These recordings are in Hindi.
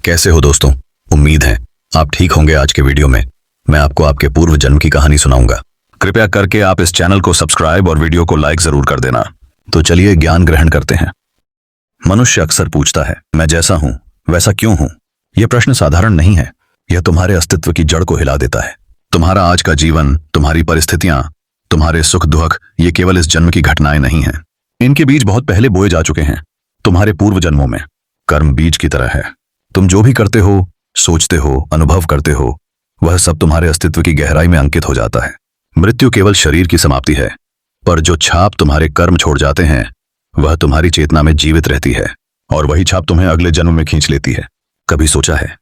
कैसे हो दोस्तों। उम्मीद है आप ठीक होंगे। आज के वीडियो में मैं आपको आपके पूर्व जन्म की कहानी सुनाऊंगा। कृपया करके आप इस चैनल को सब्सक्राइब और वीडियो को लाइक जरूर कर देना। तो चलिए ज्ञान ग्रहण करते हैं। मनुष्य अक्सर पूछता है, मैं जैसा हूं वैसा क्यों हूं। यह प्रश्न साधारण नहीं है, यह तुम्हारे अस्तित्व की जड़ को हिला देता है। तुम्हारा आज का जीवन, तुम्हारी परिस्थितियां, तुम्हारे सुख दुख, ये केवल इस जन्म की घटनाएं नहीं हैं। इनके बीज बहुत पहले बोए जा चुके हैं, तुम्हारे पूर्व जन्मों में। कर्म बीज की तरह है। तुम जो भी करते हो, सोचते हो, अनुभव करते हो, वह सब तुम्हारे अस्तित्व की गहराई में अंकित हो जाता है। मृत्यु केवल शरीर की समाप्ति है, पर जो छाप तुम्हारे कर्म छोड़ जाते हैं वह तुम्हारी चेतना में जीवित रहती है और वही छाप तुम्हें अगले जन्म में खींच लेती है। कभी सोचा है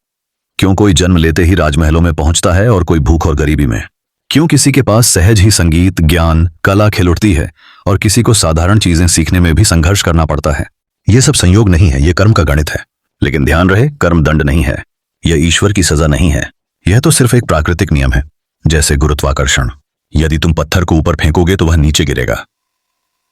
क्यों कोई जन्म लेते ही राजमहलों में पहुंचता है और कोई भूख और गरीबी में? क्यों किसी के पास सहज ही संगीत, ज्ञान, कला खिल उठती है और किसी को साधारण चीजें सीखने में भी संघर्ष करना पड़ता है? यह सब संयोग नहीं है, यह कर्म का गणित है। लेकिन ध्यान रहे, कर्म दंड नहीं है, यह ईश्वर की सजा नहीं है। यह तो सिर्फ एक प्राकृतिक नियम है, जैसे गुरुत्वाकर्षण। यदि तुम पत्थर को ऊपर फेंकोगे तो वह नीचे गिरेगा।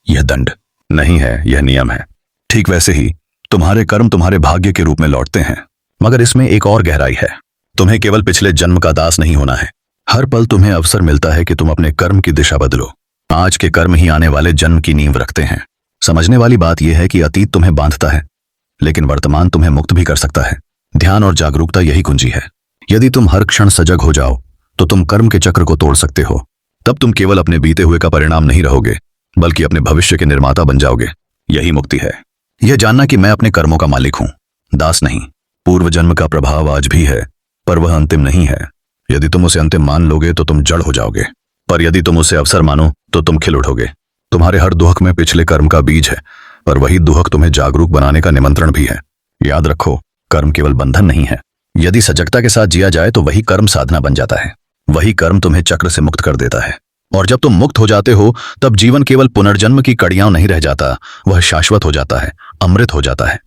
यह दंड नहीं है, यह नियम है। ठीक वैसे ही तुम्हारे कर्म तुम्हारे भाग्य के रूप में लौटते हैं, मगर इसमें एक और गहराई है। तुम्हें केवल पिछले जन्म का दास नहीं होना है। हर पल तुम्हें अवसर मिलता है कि तुम अपने कर्म की दिशा बदलो। आज के कर्म ही आने वाले जन्म की नींव रखते हैं। समझने वाली बात यह है कि अतीत तुम्हें बांधता है, लेकिन वर्तमान तुम्हें मुक्त भी कर सकता है। ध्यान और जागरूकता यही कुंजी है। यदि तुम हर क्षण सजग हो जाओ तो तुम कर्म के चक्र को तोड़ सकते हो। तब तुम केवल अपने बीते हुए का परिणाम नहीं रहोगे, बल्कि अपने भविष्य के निर्माता बन जाओगे। यही मुक्ति है, यह जानना कि मैं अपने कर्मों का मालिक हूं, दास नहीं। पूर्व जन्म का प्रभाव आज भी है, पर वह अंतिम नहीं है। यदि तुम उसे अंतिम मान लोगे तो तुम जड़ हो जाओगे, पर यदि तुम उसे अवसर मानो तो तुम खिल उठोगे। तुम्हारे हर दुहक में पिछले कर्म का बीज है, पर वही दुहक तुम्हें जागरूक बनाने का निमंत्रण भी है। याद रखो, कर्म केवल बंधन नहीं है। यदि सजगता के साथ जिया जाए तो वही कर्म साधना बन जाता है। वही कर्म तुम्हें चक्र से मुक्त कर देता है। और जब तुम मुक्त हो जाते हो तब जीवन केवल पुनर्जन्म की कड़ियां नहीं रह जाता, वह शाश्वत हो जाता है, अमृत हो जाता है।